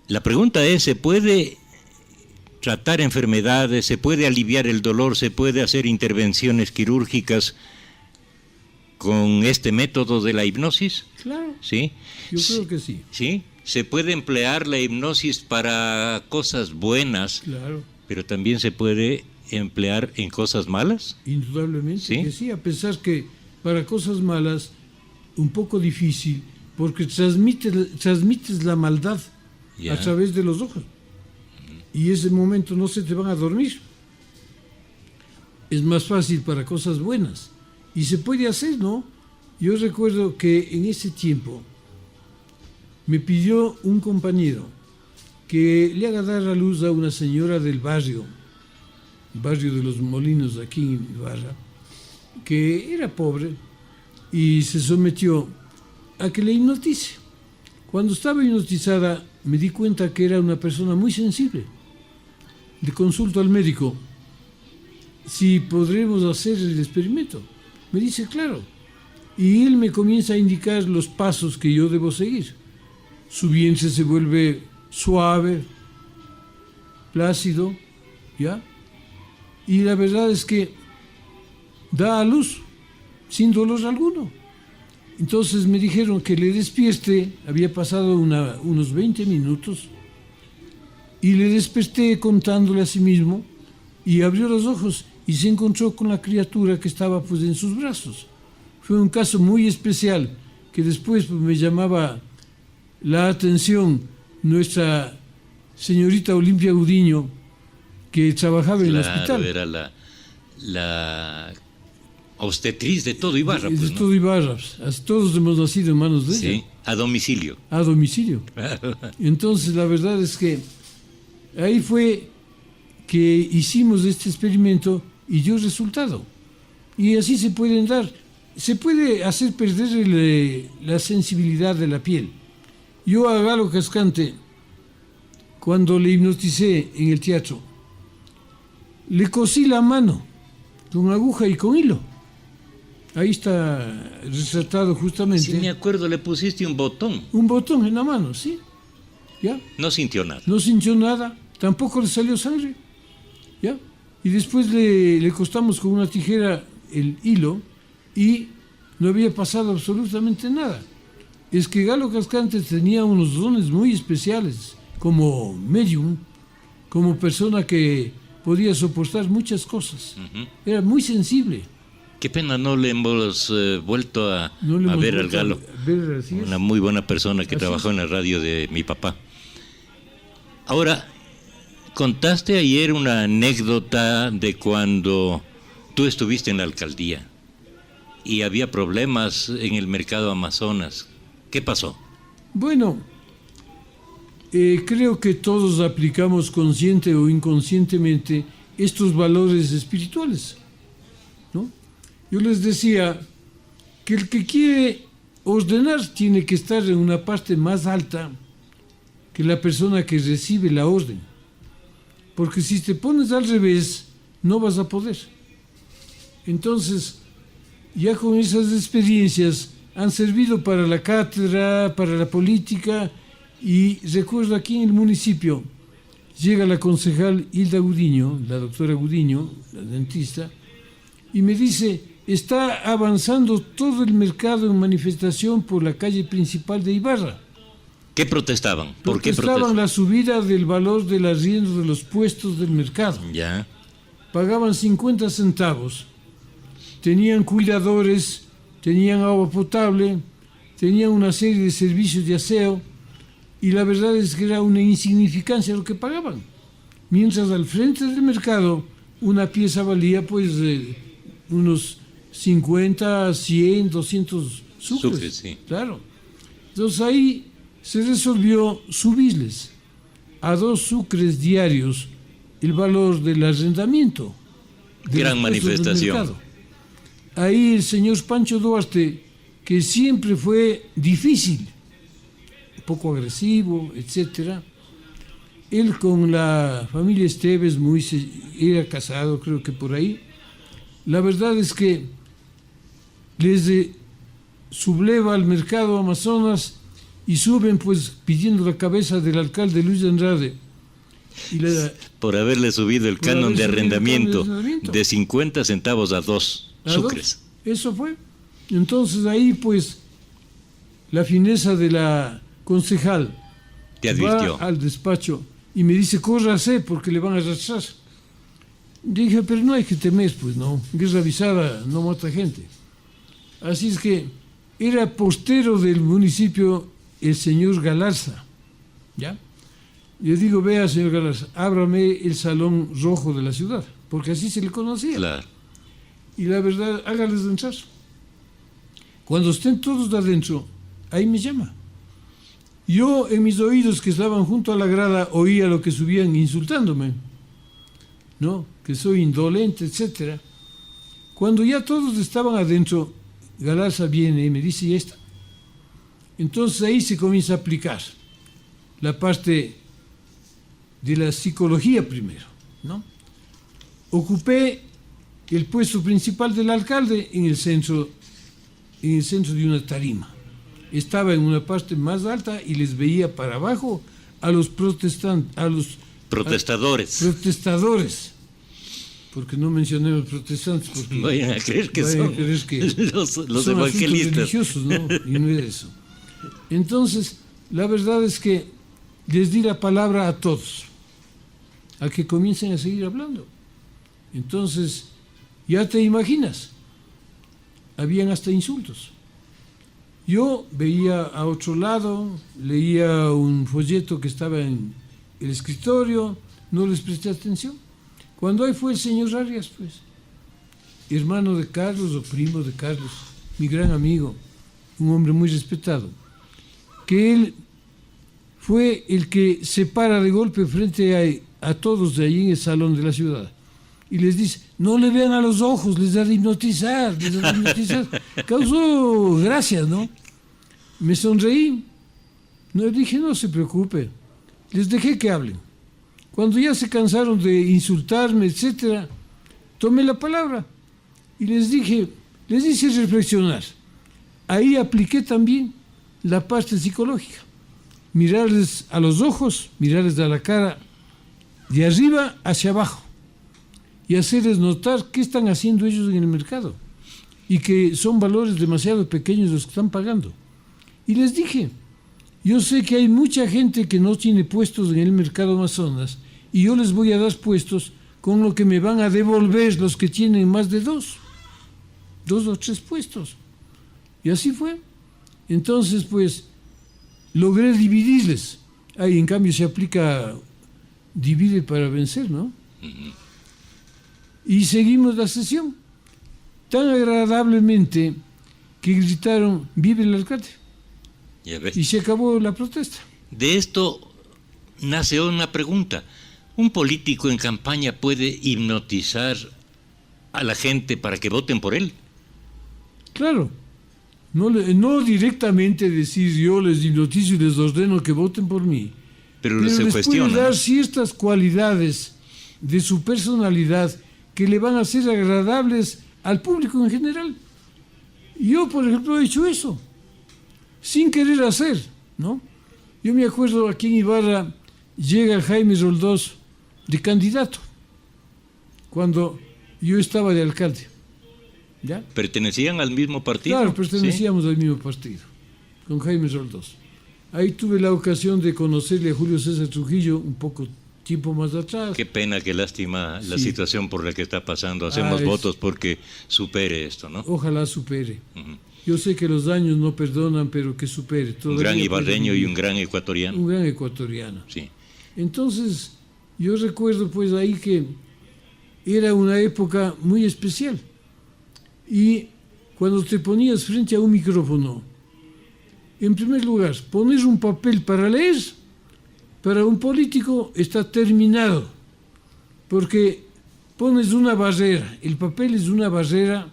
La pregunta es, ¿se puede tratar enfermedades, se puede aliviar el dolor, se puede hacer intervenciones quirúrgicas con este método de la hipnosis? Claro. ¿Sí? Yo creo que sí. ¿Sí? Se puede emplear la hipnosis para cosas buenas, Claro. pero también se puede emplear en cosas malas. Indudablemente ¿Sí? que sí, a pesar que para cosas malas, un poco difícil, porque transmites la maldad Ya. a través de los ojos. Y ese momento no se te van a dormir. Es más fácil para cosas buenas. Y se puede hacer, ¿no? Yo recuerdo que en ese tiempo me pidió un compañero que le haga dar a luz a una señora del barrio de los Molinos, aquí en Ibarra, que era pobre y se sometió a que le hipnotice. Cuando estaba hipnotizada me di cuenta que era una persona muy sensible. Le consulto al médico si podremos hacer el experimento. Me dice, claro. Y él me comienza a indicar los pasos que yo debo seguir. Su vientre se vuelve suave, plácido, ¿ya? Y la verdad es que da a luz sin dolor alguno. Entonces me dijeron que le despierte, había pasado unos 20 minutos, y le desperté contándole a sí mismo, y abrió los ojos y se encontró con la criatura que estaba pues en sus brazos. Fue un caso muy especial que después pues, me llamaba la atención nuestra señorita Olimpia Gudiño, que trabajaba en el hospital. Era la obstetriz de todo Ibarra. De Pues, ¿no? todo Ibarra. Todos hemos nacido en manos de Sí, ella. a domicilio. A domicilio. Entonces la verdad es que ahí fue que hicimos este experimento y dio resultado. Y así se pueden dar. Se puede hacer perder la sensibilidad de la piel. Yo a Galo Cascante, cuando le hipnoticé en el teatro, le cosí la mano con aguja y con hilo. Ahí está retratado justamente. Sí, me acuerdo, le pusiste un botón. Un botón en la mano, ¿sí? ¿Ya? No sintió nada. No sintió nada, tampoco le salió sangre. ¿Ya? Y después le cortamos con una tijera el hilo y no había pasado absolutamente nada. Es que Galo Cascante tenía unos dones muy especiales, como medium, como persona que podía soportar muchas cosas. Ujú. Era muy sensible. Qué pena no le hemos vuelto a No le hemos ver al vuelto Galo. a ver, así es. Una muy buena persona que Así trabajó es. en la radio de mi papá. Ahora, contaste ayer una anécdota de cuando tú estuviste en la alcaldía y había problemas en el mercado Amazonas. ¿Qué pasó? Bueno, creo que todos aplicamos consciente o inconscientemente estos valores espirituales, ¿no? Yo les decía que el que quiere ordenar tiene que estar en una parte más alta que la persona que recibe la orden, porque si te pones al revés no vas a poder. Entonces, ya con esas experiencias han servido para la cátedra, para la política, y recuerdo aquí en el municipio, llega la concejal Hilda Gudiño, la doctora Gudiño, la dentista, y me dice, está avanzando todo el mercado en manifestación por la calle principal de Ibarra. ¿Qué protestaban? ¿Por qué Protestaban la subida del valor del arriendo de los puestos del mercado. Ya. Pagaban 50 centavos, tenían cuidadores, tenían agua potable, tenían una serie de servicios de aseo, y la verdad es que era una insignificancia lo que pagaban. Mientras al frente del mercado una pieza valía pues unos 50, 100, 200 sucres. Sí. Claro. Entonces ahí se resolvió subirles a 2 sucres diarios el valor del arrendamiento. Gran manifestación. Ahí el señor Pancho Duarte, que siempre fue difícil, un poco agresivo, etcétera. Él con la familia Esteves era casado, creo que por ahí. La verdad es que les subleva al mercado Amazonas y suben pues pidiendo la cabeza del alcalde Luis Andrade. Por haberle subido el canon de arrendamiento de 50 centavos a 2 sucres. Eso fue. Entonces ahí pues la fineza de la concejal te advirtió. Va al despacho y me dice, córrase porque le van a arrastrar. Dije, pero no hay que temer, pues no, guerra avisada no mata gente. Así es que era postero del municipio el señor Galarza, ¿ya? Yo digo, vea, señor Galarza, ábrame el salón rojo de la ciudad, porque así se le conocía. Claro. Y la verdad, hágales entrar. Cuando estén todos de adentro, ahí me llama. Yo en mis oídos que estaban junto a la grada oía lo que subían insultándome, ¿no? Que soy indolente, etcétera. Cuando ya todos estaban adentro, Galarza viene y me dice, ya está. Entonces ahí se comienza a aplicar la parte de la psicología primero, ¿no? Ocupé el puesto principal del alcalde en el centro de una tarima. Estaba en una parte más alta y les veía para abajo a los protestadores, porque no mencioné los protestantes, porque vayan a creer que son los son evangelistas religiosos, ¿no? Y no era eso. Entonces, la verdad es que les di la palabra a todos, a que comiencen a seguir hablando. Entonces, ya te imaginas, habían hasta insultos. Yo veía a otro lado, leía un folleto que estaba en el escritorio, no les presté atención. Cuando ahí fue el señor Arias, pues, hermano de Carlos o primo de Carlos, mi gran amigo, un hombre muy respetado, que él fue el que se para de golpe frente a todos de ahí en el salón de la ciudad y les dice, no le vean a los ojos, les da de hipnotizar. Causó gracias, ¿no? Me sonreí, no dije, no se preocupe, les dejé que hablen. Cuando ya se cansaron de insultarme, etcétera, tomé la palabra y les hice reflexionar. Ahí apliqué también la parte psicológica. Mirarles a los ojos, mirarles a la cara, de arriba hacia abajo, y hacerles notar qué están haciendo ellos en el mercado, y que son valores demasiado pequeños los que están pagando. Y les dije, yo sé que hay mucha gente que no tiene puestos en el mercado Amazonas, y yo les voy a dar puestos con lo que me van a devolver los que tienen más de 2 o 3 puestos. Y así fue. Entonces, pues, logré dividirles. Ahí, en cambio, se aplica divide para vencer, ¿no? Y seguimos la sesión. Tan agradablemente que gritaron, ¡vive el alcalde! Y se acabó la protesta. De esto nace una pregunta. ¿Un político en campaña puede hipnotizar a la gente para que voten por él? Claro. No directamente decir yo les hipnotizo y les ordeno que voten por mí. Pero les puede dar ciertas cualidades de su personalidad que le van a ser agradables al público en general. Yo, por ejemplo, he hecho eso, sin querer hacer, ¿no? Yo me acuerdo aquí en Ibarra llega Jaime Roldós de candidato, cuando yo estaba de alcalde. ¿Ya? ¿Pertenecían al mismo partido? Claro, pertenecíamos al mismo partido, con Jaime Roldós. Ahí tuve la ocasión de conocerle a Julio César Trujillo un poco tiempo más atrás. Qué pena, qué lástima la Sí. situación por la que está pasando. Hacemos votos porque supere esto, ¿no? Ojalá supere. Ujú. Yo sé que los daños no perdonan, pero que supere. Un Todavía gran puede ibarreño y vivir. un gran ecuatoriano. Un gran ecuatoriano. Sí. Entonces, yo recuerdo pues ahí que era una época muy especial. Y cuando te ponías frente a un micrófono, en primer lugar, poner un papel para leer, para un político está terminado, porque pones una barrera, el papel es una barrera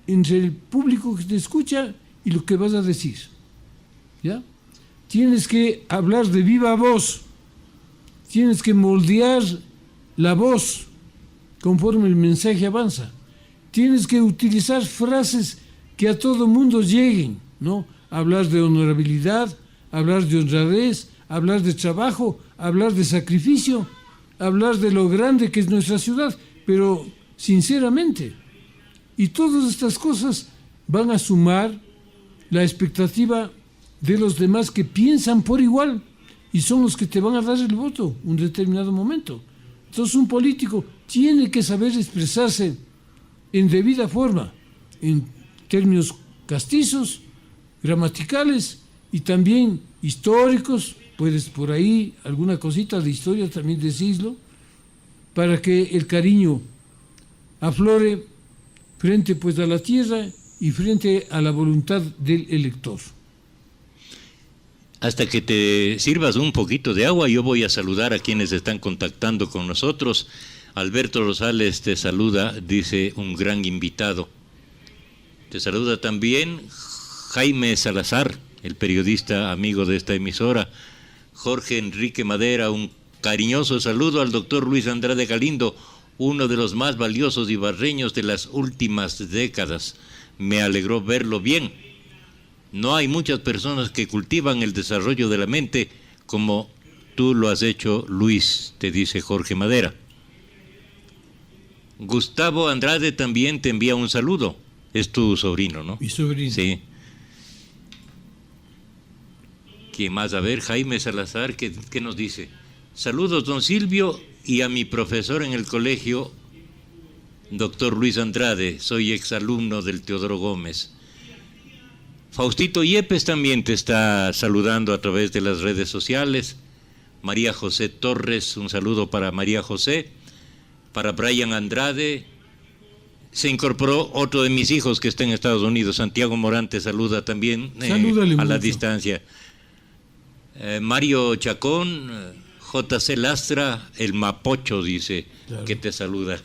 entre el público que te escucha y lo que vas a decir. ¿Ya? Tienes que hablar de viva voz, tienes que moldear la voz conforme el mensaje avanza. Tienes que utilizar frases que a todo mundo lleguen, ¿no? Hablar de honorabilidad, hablar de honradez, hablar de trabajo, hablar de sacrificio, hablar de lo grande que es nuestra ciudad, pero sinceramente. Y todas estas cosas van a sumar la expectativa de los demás que piensan por igual y son los que te van a dar el voto en un determinado momento. Entonces un político tiene que saber expresarse en debida forma, en términos castizos, gramaticales y también históricos. Puedes por ahí alguna cosita de historia también decirlo, para que el cariño aflore frente pues a la tierra y frente a la voluntad del elector. Hasta que te sirvas un poquito de agua, yo voy a saludar a quienes están contactando con nosotros. Alberto Rosales te saluda, dice un gran invitado. Te saluda también Jaime Salazar, el periodista amigo de esta emisora. Jorge Enrique Madera, un cariñoso saludo al doctor Luis Andrade Galindo, uno de los más valiosos ibarreños de las últimas décadas. Me alegró verlo bien. No hay muchas personas que cultivan el desarrollo de la mente como tú lo has hecho, Luis, te dice Jorge Madera. Gustavo Andrade también te envía un saludo. Es tu sobrino, ¿no? Mi sobrino. Sí. ¿Quién más? A ver, Jaime Salazar, ¿qué nos dice? Saludos, don Silvio, y a mi profesor en el colegio, doctor Luis Andrade. Soy exalumno del Teodoro Gómez. Faustito Yepes también te está saludando a través de las redes sociales. María José Torres, un saludo para María José. Para Brian Andrade. Se incorporó otro de mis hijos que está en Estados Unidos. Santiago Morán te saluda también a la distancia. Mario Chacón, JC Lastra, el Mapocho, dice, claro, que te saluda.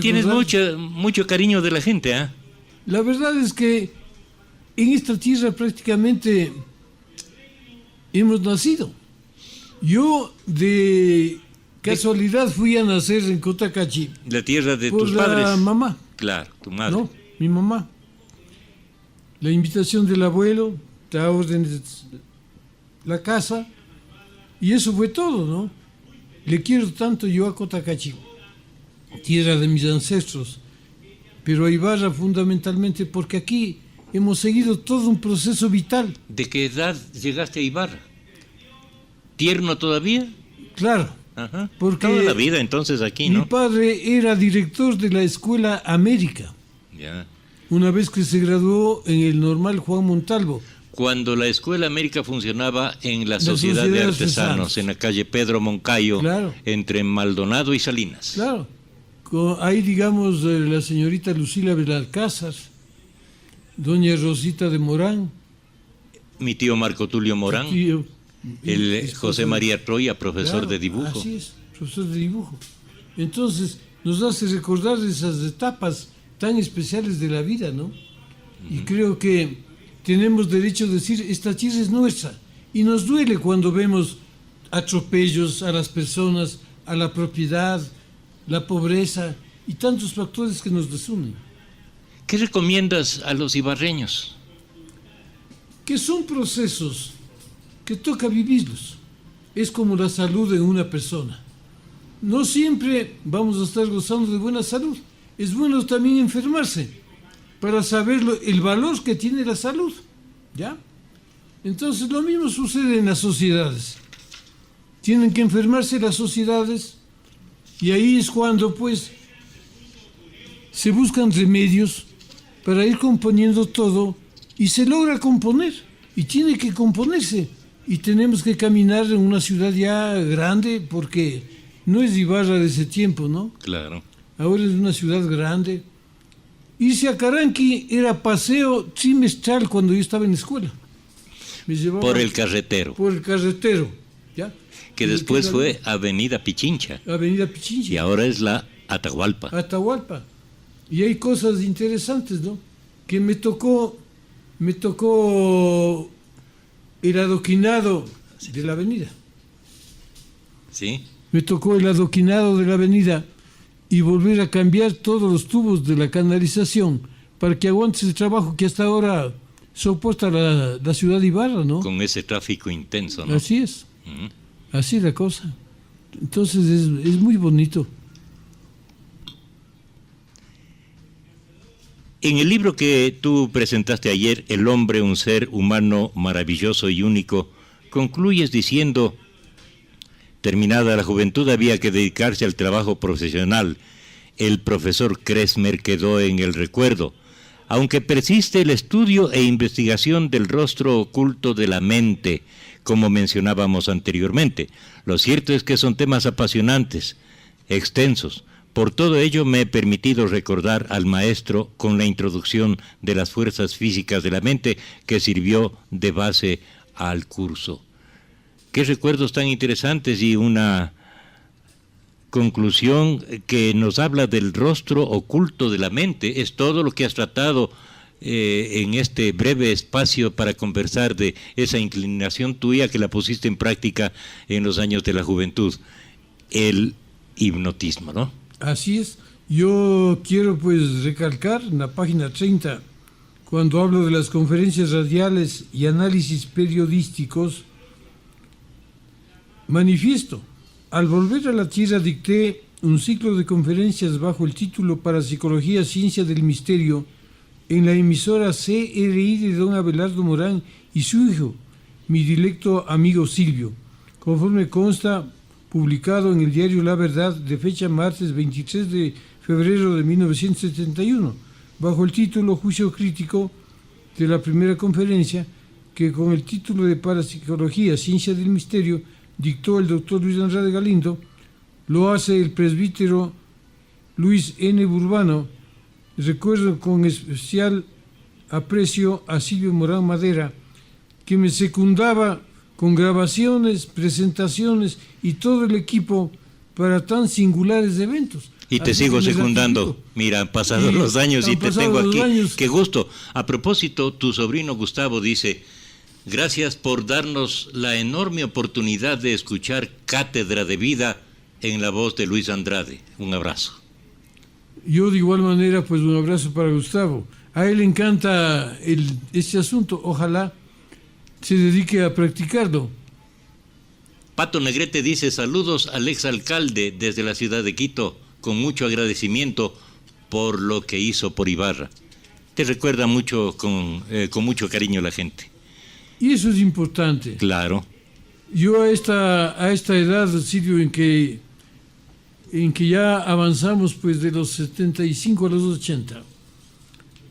Tienes mucho cariño de la gente, ¿ah? La verdad es que en esta tierra prácticamente hemos nacido. Yo de casualidad fui a nacer en Cotacachi. La tierra de por tus padres. La mamá. Claro, tu madre. No, mi mamá. La invitación del abuelo, la orden de la casa, y eso fue todo, ¿no? Le quiero tanto yo a Cotacachi, tierra de mis ancestros, pero a Ibarra fundamentalmente porque aquí hemos seguido todo un proceso vital. ¿De qué edad llegaste a Ibarra? ¿Tierno todavía? Claro. Ajá. Porque toda la vida entonces aquí, ¿no? Mi padre era director de la Escuela América. Ya. Una vez que se graduó en el Normal Juan Montalvo. Cuando la Escuela América funcionaba en la Sociedad de Artesanos, en la calle Pedro Moncayo, claro, entre Maldonado y Salinas. Claro. Ahí, digamos, la señorita Lucila Belalcázar, doña Rosita de Morán. Mi tío Marco Tulio Morán. El José María Troya, profesor, claro, de dibujo. Así es, profesor de dibujo. Entonces, nos hace recordar esas etapas tan especiales de la vida, ¿no? Y creo que tenemos derecho a decir, esta tierra es nuestra. Y nos duele cuando vemos atropellos a las personas, a la propiedad, la pobreza y tantos factores que nos desunen. ¿Qué recomiendas a los ibarreños? Que son procesos que toca vivirlos. Es como la salud en una persona. No siempre vamos a estar gozando de buena salud. es bueno también enfermarse para saber el valor que tiene la salud, ¿ya? Entonces lo mismo sucede en las sociedades. Tienen que enfermarse las sociedades y ahí es cuando pues se buscan remedios para ir componiendo todo y se logra componer y tiene que componerse y tenemos que caminar en una ciudad ya grande porque no es Ibarra de ese tiempo, ¿no? Claro. Ahora es una ciudad grande. Irse a Caranqui era paseo trimestral cuando yo estaba en la escuela. Me llevaba Por el carretero. por el carretero, ¿ya? Que después fue Avenida Pichincha. Avenida Pichincha. Y ahora es la Atahualpa. Atahualpa. Y hay cosas interesantes, ¿no? Que me tocó el adoquinado de la avenida. ¿Sí? Me tocó el adoquinado de la avenida y volver a cambiar todos los tubos de la canalización para que aguante el trabajo que hasta ahora soporta la ciudad de Ibarra, ¿no? Con ese tráfico intenso, ¿no? Así es. Mm. Así es la cosa. Entonces es muy bonito. En el libro que tú presentaste ayer, El hombre, un ser humano maravilloso y único, concluyes diciendo: terminada la juventud había que dedicarse al trabajo profesional. El profesor Kresmer quedó en el recuerdo. Aunque persiste el estudio e investigación del rostro oculto de la mente, como mencionábamos anteriormente, lo cierto es que son temas apasionantes, extensos. Por todo ello me he permitido recordar al maestro con la introducción de las fuerzas físicas de la mente que sirvió de base al curso. Qué recuerdos tan interesantes y una conclusión que nos habla del rostro oculto de la mente. Es todo lo que has tratado en este breve espacio para conversar de esa inclinación tuya que la pusiste en práctica en los años de la juventud, el hipnotismo, ¿no? Así es. Yo quiero pues recalcar en la página 30, cuando hablo de las conferencias radiales y análisis periodísticos, manifiesto: al volver a la Tierra dicté un ciclo de conferencias bajo el título Parapsicología, Ciencia del Misterio, en la emisora CRI de don Abelardo Morán y su hijo, mi directo amigo Silvio, conforme consta publicado en el diario La Verdad de fecha martes 23 de febrero de 1971, bajo el título Juicio Crítico de la primera conferencia, que con el título de Parapsicología, Ciencia del Misterio, dictó el doctor Luis Andrade Galindo. Lo hace el presbítero Luis N. Burbano. Recuerdo con especial aprecio a Silvio Morán Madera, que me secundaba con grabaciones, presentaciones y todo el equipo para tan singulares eventos. Y te sigo secundando. Mira, han pasado los años y te tengo aquí. Qué gusto. A propósito, tu sobrino Gustavo dice: gracias por darnos la enorme oportunidad de escuchar Cátedra de Vida en la voz de Luis Andrade. Un abrazo. Yo de igual manera, pues un abrazo para Gustavo. A él le encanta este asunto. Ojalá se dedique a practicarlo. Pato Negrete dice: saludos al exalcalde desde la ciudad de Quito, con mucho agradecimiento por lo que hizo por Ibarra. Te recuerda mucho, con mucho cariño la gente. Y eso es importante. Claro. Yo a esta edad, Silvio, en que ya avanzamos pues de los 75 a los 80,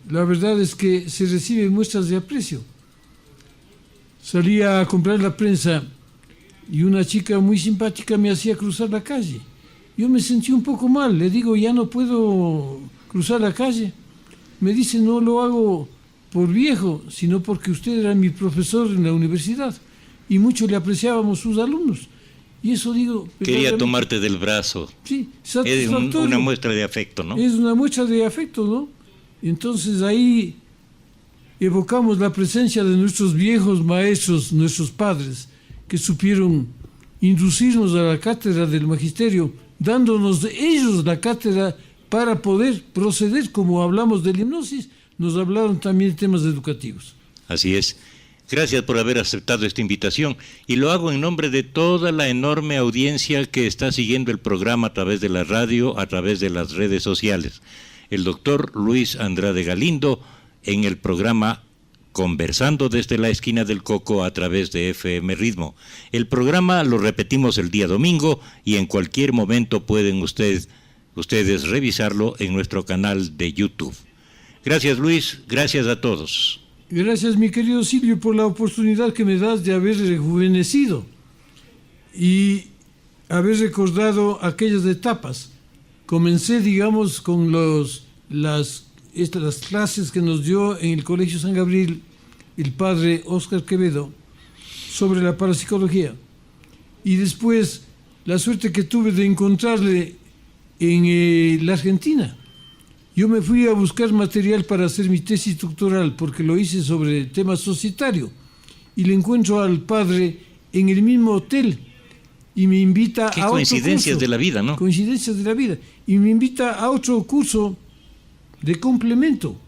la verdad es que se reciben muestras de aprecio. Salía a comprar la prensa y una chica muy simpática me hacía cruzar la calle. Yo me sentí un poco mal, le digo: ya no puedo cruzar la calle. Me dice: no lo hago por viejo, sino porque usted era mi profesor en la universidad y mucho le apreciábamos sus alumnos. Y eso digo... Quería tomarte del brazo. Sí, es una muestra de afecto, ¿no? Es una muestra de afecto, ¿no? Entonces ahí evocamos la presencia de nuestros viejos maestros, nuestros padres, que supieron inducirnos a la cátedra del magisterio, dándonos de ellos la cátedra para poder proceder. Como hablamos de la hipnosis, nos hablaron también de temas educativos. Así es. Gracias por haber aceptado esta invitación, y lo hago en nombre de toda la enorme audiencia que está siguiendo el programa a través de la radio, a través de las redes sociales. el doctor Luis Andrade Galindo, en el programa Conversando desde la esquina del Coco a través de FM Ritmo. El programa lo repetimos el día domingo y en cualquier momento pueden ustedes revisarlo en nuestro canal de YouTube. Gracias, Luis, gracias a todos. Gracias, mi querido Silvio, por la oportunidad que me das de haber rejuvenecido y haber recordado aquellas etapas. Comencé, digamos, con las clases que nos dio en el Colegio San Gabriel el padre Óscar Quevedo sobre la parapsicología. Y después la suerte que tuve de encontrarle en la Argentina. Yo me fui a buscar material para hacer mi tesis doctoral porque lo hice sobre tema societario y le encuentro al padre en el mismo hotel y me invita a otro curso. Qué coincidencias de la vida, ¿no? Coincidencias de la vida. Y me invita a otro curso de complemento.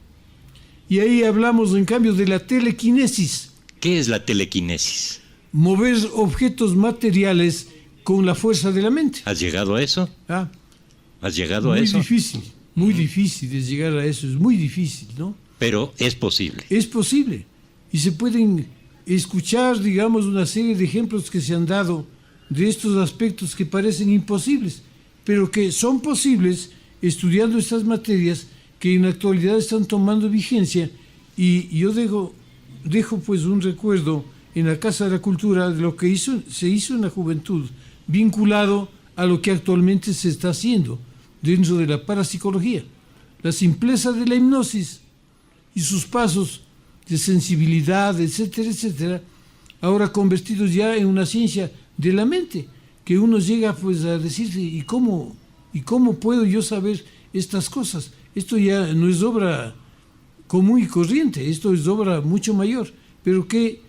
Y ahí hablamos, en cambio, de la telequinesis. ¿Qué es la telequinesis? Mover objetos materiales con la fuerza de la mente. ¿Has llegado a eso? ¿Has llegado a eso? Muy difícil de llegar a eso, es muy difícil, ¿no? Pero es posible. Es posible. Y se pueden escuchar, digamos, una serie de ejemplos que se han dado de estos aspectos que parecen imposibles, pero que son posibles estudiando estas materias que en la actualidad están tomando vigencia. Y yo dejo pues un recuerdo en la Casa de la Cultura de lo que se hizo en la juventud, vinculado a lo que actualmente se está haciendo dentro de la parapsicología. La simpleza de la hipnosis y sus pasos de sensibilidad, etcétera, etcétera, ahora convertidos ya en una ciencia de la mente, que uno llega pues a decirse, ¿y cómo puedo yo saber estas cosas? Esto ya no es obra común y corriente, esto es obra mucho mayor, pero que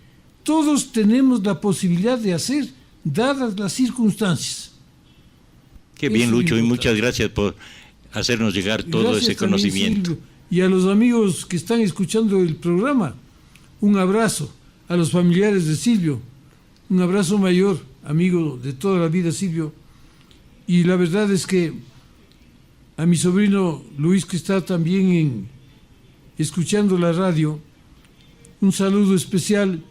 todos tenemos la posibilidad de hacer, dadas las circunstancias. Qué bien, Lucho, y muchas gracias por hacernos llegar todo ese conocimiento. Silvio, y a los amigos que están escuchando el programa, un abrazo. A los familiares de Silvio, un abrazo mayor, amigo de toda la vida, Silvio. Y la verdad es que a mi sobrino Luis, que está también escuchando la radio, un saludo especial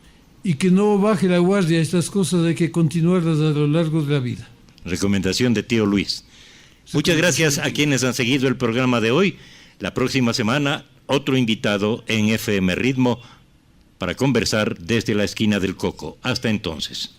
y que no baje la guardia. Estas cosas hay que continuarlas a lo largo de la vida. Recomendación de tío Luis. Muchas gracias a quienes han seguido el programa de hoy. La próxima semana, otro invitado en FM Ritmo para conversar desde la esquina del Coco. Hasta entonces.